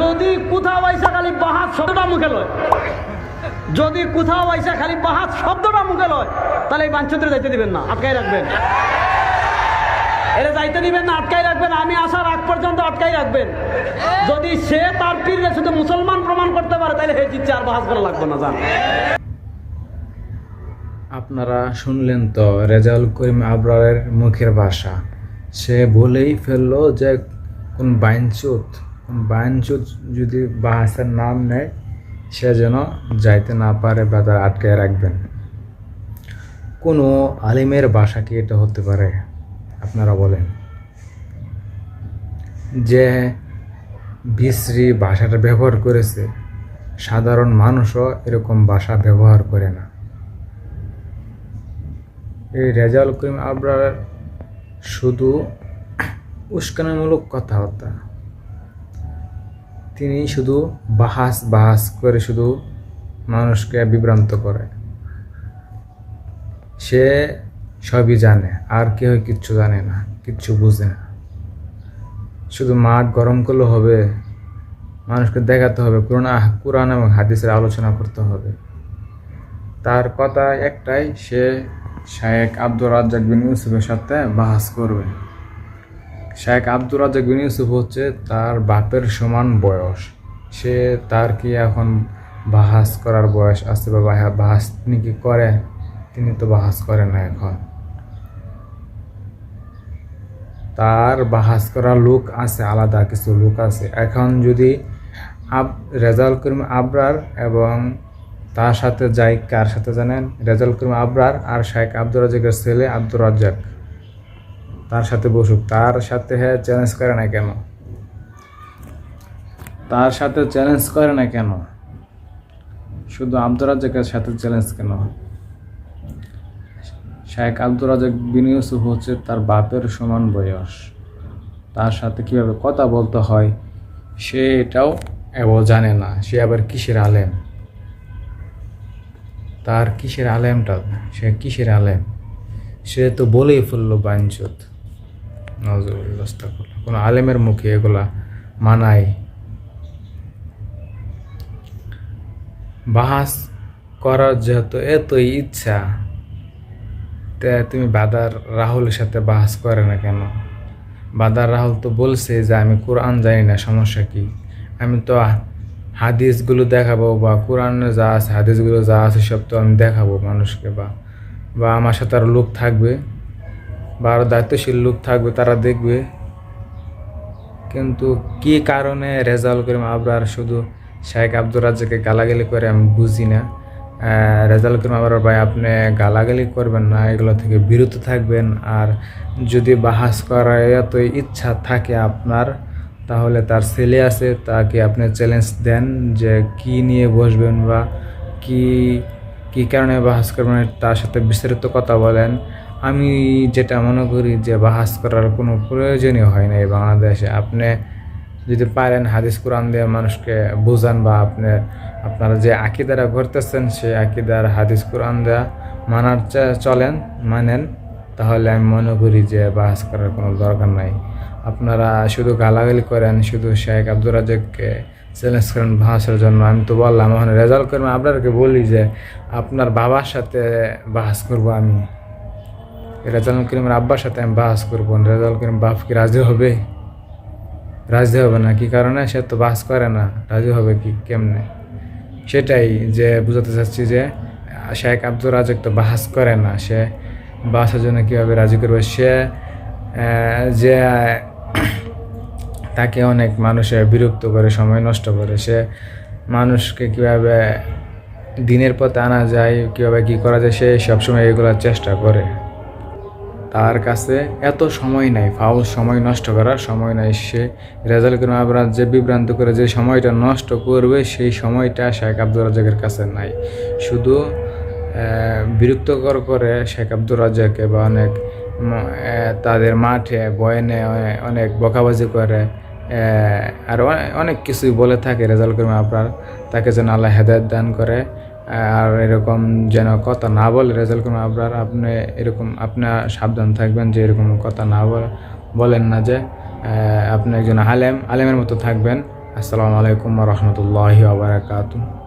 যদি কোথাও আইসা খালি বাহাত শব্দটা মুখে লয়, যদি কোথাও আইসা খালি বাহাত শব্দটা মুখে লয়, তাহলে এই বাঞ্ছত্রে যাইতে দিবেন না, আটকাই রাখবেন। এরা যাইতে দিবেন না, আটকাই রাখবেন। আমি আসার আগ পর্যন্ত আটকাই রাখবেন। যদি সে তার পীররে শুধু মুসলমান প্রমাণ করতে পারে, তাহলে হে জিতছে, আর বাহাস করা লাগবে না। জান, আপনারা শুনলেন তো রেজাউল করিম আবরারের মুখের ভাষা। সে বলেই ফেললো যে কোন বাইনচুত যদি বাহাসের নাম নেয়, সে যেন যাইতে না পারে বা তার আটকায় রাখবেন। কোনো আলিমের ভাষা কি এটা হতে পারে? আপনারা বলেন। যে বিশ্রী ভাষাটা ব্যবহার করেছে, সাধারণ মানুষও এরকম ভাষা ব্যবহার করে না। এই রেজাউল করিম আবরার শুধু উস্কানিমূলক কথাবার্তা, তিনি শুধু বাহাস করে শুধু মানুষকে বিভ্রান্ত করে। সে সবই জানে, আর কেউ কিচ্ছু জানে না, কিচ্ছু বুঝে না। শুধু মাঠ গরম করলে হবে, মানুষকে দেখাতে হবে, কোরআন এবং হাদিসের আলোচনা করতে হবে। তার কথা একটাই, সে শায়েখ আব্দুর রাজ্জাক বিন ইউসুফের সাথে বাহাস করবে। শায়েখ আব্দুর রাজ্জাক বিন ইউসুফ হচ্ছে তার বাপের সমান বয়স। সে তার কি এখন বাহাস করার বয়স আছে বা বাহাস তিনি কি করে? তিনি তো বাহাস করে না। এখন তার বাহাস করার লোক আছে, আলাদা কিছু লোক আছে। এখন যদি রেজাউল করিম আবরার এবং তার সাথে যাই, কার সাথে জানেন? রেজাউল করিম আবরার আর শায়েখ আব্দুর রাজ্জাকের ছেলে আব্দুর রাজ্জাক তার সাথে বসুক, তার সাথে চ্যালেঞ্জ করে না কেন? তার সাথে চ্যালেঞ্জ করে না কেন? শুধু আব্দুর রাজ্জাকের সাথে চ্যালেঞ্জ কেন? শায়েখ আব্দুর রাজ্জাক বিন ইউসুফ হচ্ছে তার বাপের সমান বয়স। তার সাথে কিভাবে কথা বলতে হয় সে এটাও জানে না। সে আবার কিসের আলেম? তার কিসের আলেমটা? সে কিসের আলেম? সে তো বলেই ফেললো বাইনচুত। নজরুল্লাহ, কোনো আলেমের মুখে এগুলা মানায়? বাহাস করার যেহেতু এতই ইচ্ছা, তুমি বাদার রাহুলের সাথে বাহাস করে না কেন? বাদার রাহুল তো বলছে যে আমি কোরআন জানি না, সমস্যা কি? আমি তো হাদিসগুলো দেখাবো, বা কোরআনে যা আছে হাদিসগুলো যা আছে সব তো আমি দেখাবো মানুষকে, বা আমার সাথে আরও লোক থাকবে, বা আরও দায়িত্বশীল লোক থাকবে, তারা দেখবে। কিন্তু কি কারণে রেজাউল করিম আবরার শুধু শায়েখ আব্দুর রাজ্জাককে গালাগালি করে আমি বুঝি না। রেজাউল করিম আবরার ভাই, আপনি গালাগালি করবেন না, এগুলো থেকে বিরত থাকবেন। আর যদি বাহাস করার এত ইচ্ছা থাকে আপনার, তাহলে তার ছেলে আছে, তাকে আপনি চ্যালেঞ্জ দেন যে কি নিয়ে বসবেন বা কি কারণে বাহাস করবেন, তার সাথে বিস্তারিত কথা বলেন। আমি যেটা মনে করি যে বাহাস করার কোনো প্রয়োজনই হয় না এই বাংলাদেশে। আপনি যদি পারেন হাদিস কোরআন দিয়ে মানুষকে বোঝান, বা আপনারা যে আকিদারা করতেছেন সেই আকিদার হাদিস কোরআন দেওয়া মানেন, তাহলে আমি মনে করি যে বাহাস করার কোনো দরকার নাই। আপনারা শুধু গালাগালি করেন, শুধু শায়েখ আব্দুর রাজ্জাককে চ্যালেঞ্জ করেন বাহাসের জন্য। আমি তো বললাম, এখন রেজাউল করিম আবরারকে বলি যে আপনার বাবার সাথে বাহাস করবো, আমি রেজাউল করিমের আব্বার সাথে আমি বাহাস করবো। রেজাউল করিম বাপ কি রাজি হবে? রাজি হবে না। কি কারণে? সে তো বাহাস করে না, রাজি হবে কি কেমনে? সেটাই যে বুঝাতে চাচ্ছি যে শায়েখ আব্দুর রাজ্জাক তো বাহাস করে না, সে বাহাসের জন্য কীভাবে রাজি করবে? সে যে তাকে অনেক মানুষে বিরক্ত করে, সময় নষ্ট করে। সে মানুষকে কীভাবে দিনের পথে আনা যায়, কীভাবে কী করা যায়, সে সবসময় এগুলোর চেষ্টা করে। তার কাছে এত সময় নাই, ফাউল সময় নষ্ট করার সময় নাই। সে রেজাউল করিম আবরার যে বিভ্রান্ত করে যে সময়টা নষ্ট করবে, সেই সময়টা শায়েখ আব্দুর রাজ্জাকের কাছে নাই। শুধু বিরক্তকর করে শায়েখ আব্দুর রাজ্জাককে, বা অনেক তাদের মাঠে বয়ানে অনেক বকাবাজি করে, আর অনেক কিছুই বলে থাকে রেজাউল করিম আবরার। তাকে যেন আল্লাহ হেদায়েত দান করে, আর এরকম যেন কথা না বলে রেজাউল করিম আবরার। আপনার সাবধান থাকবেন যে এরকম কথা না বলেন না, যে আপনি একজন আলেমের মতো থাকবেন, আসসালামু আলাইকুম ওয়া রাহমাতুল্লাহি ওয়া বারাকাতুহু।